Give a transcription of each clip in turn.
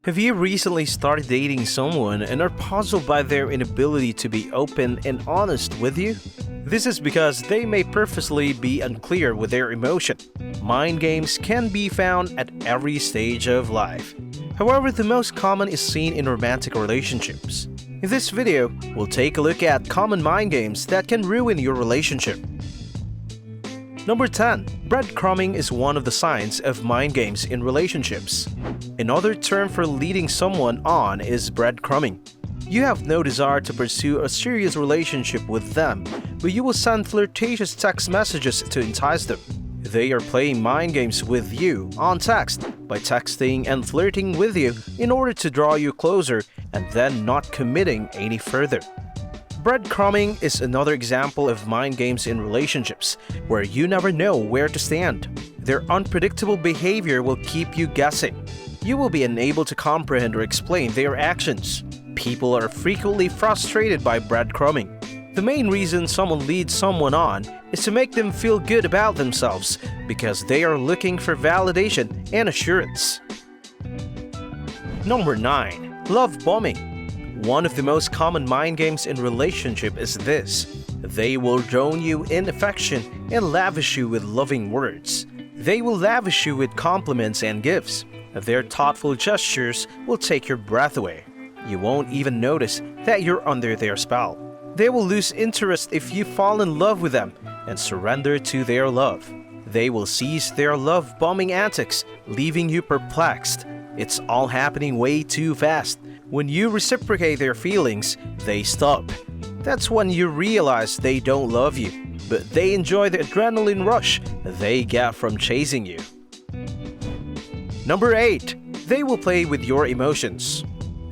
Have you recently started dating someone and are puzzled by their inability to be open and honest with you? This is because they may purposely be unclear with their emotion. Mind games can be found at every stage of life. However, the most common is seen in romantic relationships. In this video, we'll take a look at common mind games that can ruin your relationship. Number 10. Breadcrumbing is one of the signs of mind games in relationships. Another term for leading someone on is breadcrumbing. You have no desire to pursue a serious relationship with them, but you will send flirtatious text messages to entice them. They are playing mind games with you on text by texting and flirting with you in order to draw you closer and then not committing any further. Breadcrumbing is another example of mind games in relationships, where you never know where to stand. Their unpredictable behavior will keep you guessing. You will be unable to comprehend or explain their actions. People are frequently frustrated by breadcrumbing. The main reason someone leads someone on is to make them feel good about themselves because they are looking for validation and assurance. Number 9. Love bombing. One of the most common mind games in relationship is this. They will drown you in affection and lavish you with loving words. They will lavish you with compliments and gifts. Their thoughtful gestures will take your breath away. You won't even notice that you're under their spell. They will lose interest if you fall in love with them and surrender to their love. They will cease their love bombing antics, leaving you perplexed. It's all happening way too fast. When you reciprocate their feelings, they stop. That's when you realize they don't love you, but they enjoy the adrenaline rush they get from chasing you. Number 8. They will play with your emotions.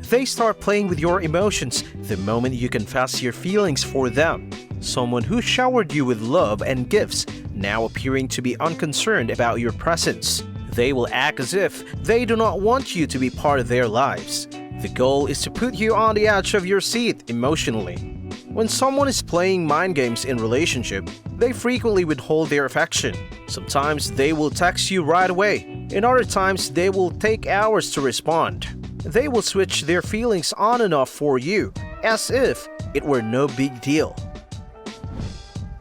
They start playing with your emotions the moment you confess your feelings for them. Someone who showered you with love and gifts, now appearing to be unconcerned about your presence. They will act as if they do not want you to be part of their lives. The goal is to put you on the edge of your seat emotionally. When someone is playing mind games in relationship, they frequently withhold their affection. Sometimes they will text you right away, and other times they will take hours to respond. They will switch their feelings on and off for you, as if it were no big deal.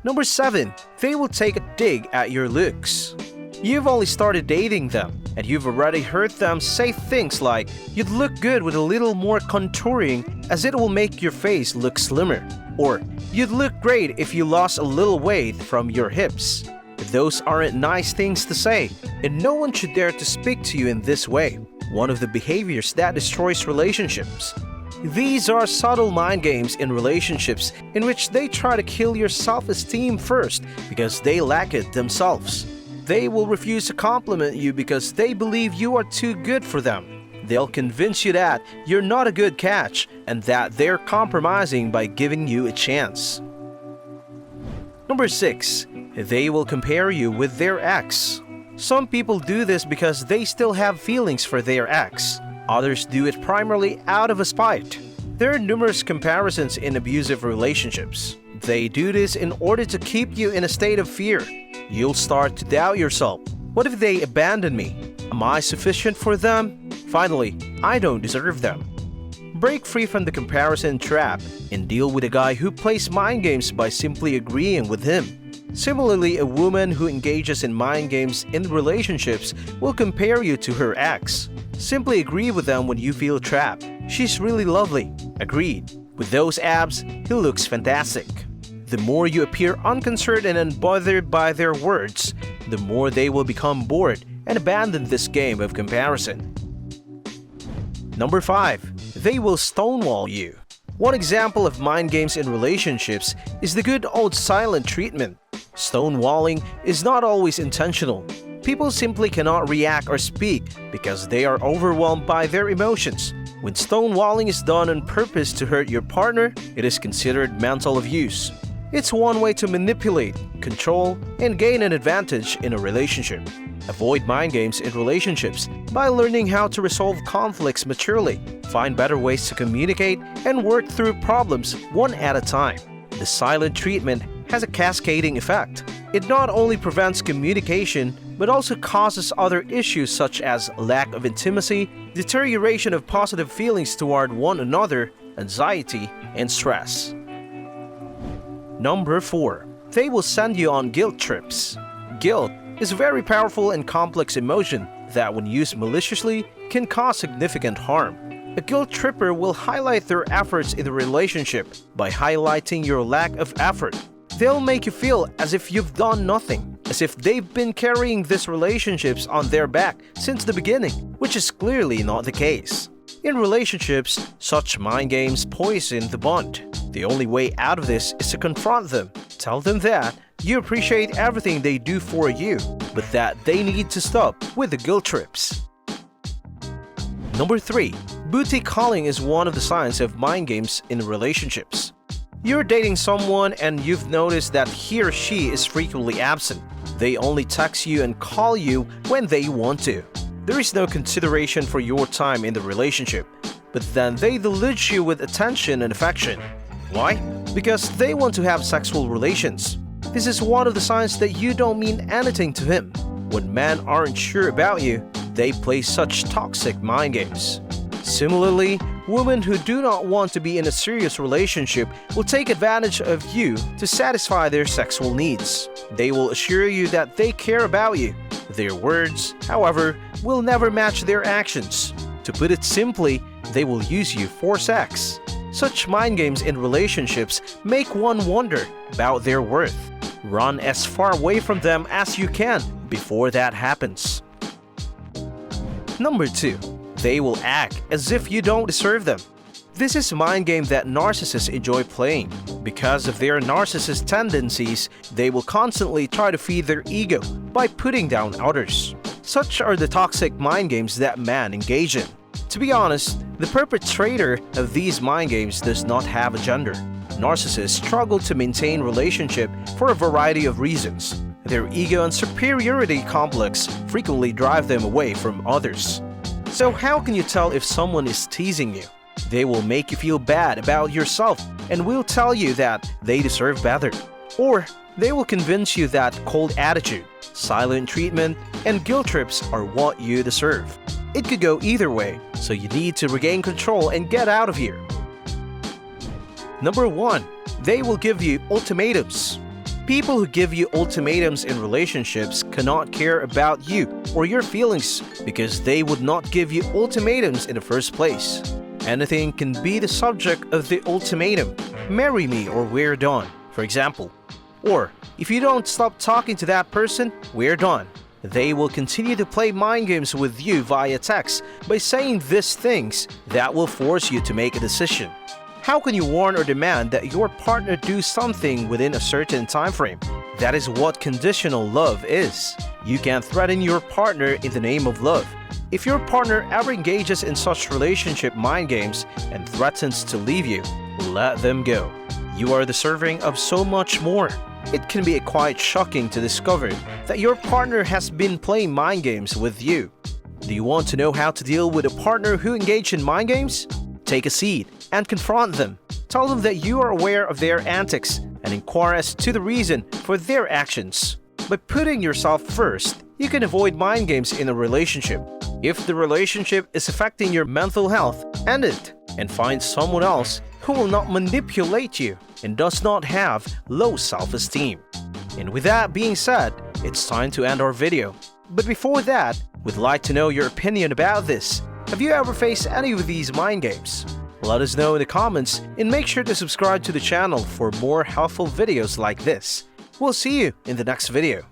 Number 7. They will take a dig at your looks. You've only started dating them, and you've already heard them say things like, "You'd look good with a little more contouring as it will make your face look slimmer," or "You'd look great if you lost a little weight from your hips." Those aren't nice things to say, and no one should dare to speak to you in this way, one of the behaviors that destroys relationships. These are subtle mind games in relationships in which they try to kill your self-esteem first because they lack it themselves. They will refuse to compliment you because they believe you are too good for them. They'll convince you that you're not a good catch and that they're compromising by giving you a chance. Number 6. They will compare you with their ex. Some people do this because they still have feelings for their ex. Others do it primarily out of a spite. There are numerous comparisons in abusive relationships. They do this in order to keep you in a state of fear. You'll start to doubt yourself. What if they abandon me? Am I sufficient for them? Finally, I don't deserve them. Break free from the comparison trap and deal with a guy who plays mind games by simply agreeing with him. Similarly, a woman who engages in mind games in relationships will compare you to her ex. Simply agree with them when you feel trapped. "She's really lovely." Agreed. With those abs, he looks fantastic. The more you appear unconcerned and unbothered by their words, the more they will become bored and abandon this game of comparison. Number 5. They will stonewall you. One example of mind games in relationships is the good old silent treatment. Stonewalling is not always intentional. People simply cannot react or speak because they are overwhelmed by their emotions. When stonewalling is done on purpose to hurt your partner, it is considered mental abuse. It's one way to manipulate, control, and gain an advantage in a relationship. Avoid mind games in relationships by learning how to resolve conflicts maturely, find better ways to communicate, and work through problems one at a time. The silent treatment has a cascading effect. It not only prevents communication, but also causes other issues such as lack of intimacy, deterioration of positive feelings toward one another, anxiety, and stress. Number 4. They will send you on guilt trips. Guilt is a very powerful and complex emotion that, when used maliciously, can cause significant harm. A guilt tripper will highlight their efforts in the relationship by highlighting your lack of effort. They'll make you feel as if you've done nothing, as if they've been carrying these relationships on their back since the beginning, which is clearly not the case. In relationships, such mind games poison the bond. The only way out of this is to confront them. Tell them that you appreciate everything they do for you, but that they need to stop with the guilt trips. Number 3. Booty calling is one of the signs of mind games in relationships. You're dating someone and you've noticed that he or she is frequently absent. They only text you and call you when they want to. There is no consideration for your time in the relationship, but then they delude you with attention and affection. Why? Because they want to have sexual relations. This is one of the signs that you don't mean anything to him. When men aren't sure about you, they play such toxic mind games. Similarly, women who do not want to be in a serious relationship will take advantage of you to satisfy their sexual needs. They will assure you that they care about you. Their words, however, will never match their actions. To put it simply, they will use you for sex. Such mind games in relationships make one wonder about their worth. Run as far away from them as you can before that happens. Number 2. They will act as if you don't deserve them. This is a mind game that narcissists enjoy playing. Because of their narcissist tendencies, they will constantly try to feed their ego by putting down others. Such are the toxic mind games that men engage in. To be honest, the perpetrator of these mind games does not have a gender. Narcissists struggle to maintain relationship for a variety of reasons. Their ego and superiority complex frequently drive them away from others. So how can you tell if someone is teasing you? They will make you feel bad about yourself and will tell you that they deserve better. Or they will convince you that cold attitude, silent treatment, and guilt trips are what you deserve. It could go either way, so you need to regain control and get out of here. Number 1. They will give you ultimatums. People who give you ultimatums in relationships cannot care about you or your feelings because they would not give you ultimatums in the first place. Anything can be the subject of the ultimatum. Marry me or we're done, for example. Or, if you don't stop talking to that person, we're done. They will continue to play mind games with you via text by saying these things that will force you to make a decision. How can you warn or demand that your partner do something within a certain time frame? That is what conditional love is. You can threaten your partner in the name of love. If your partner ever engages in such relationship mind games and threatens to leave you, let them go. You are deserving of so much more. It can be quite shocking to discover that your partner has been playing mind games with you. Do you want to know how to deal with a partner who engaged in mind games? Take a seat and confront them. Tell them that you are aware of their antics and inquire as to the reason for their actions. By putting yourself first, you can avoid mind games in a relationship. If the relationship is affecting your mental health, end it and find someone else who will not manipulate you and does not have low self-esteem. And with that being said, it's time to end our video. But before that, we'd like to know your opinion about this. Have you ever faced any of these mind games? Let us know in the comments and make sure to subscribe to the channel for more helpful videos like this. We'll see you in the next video.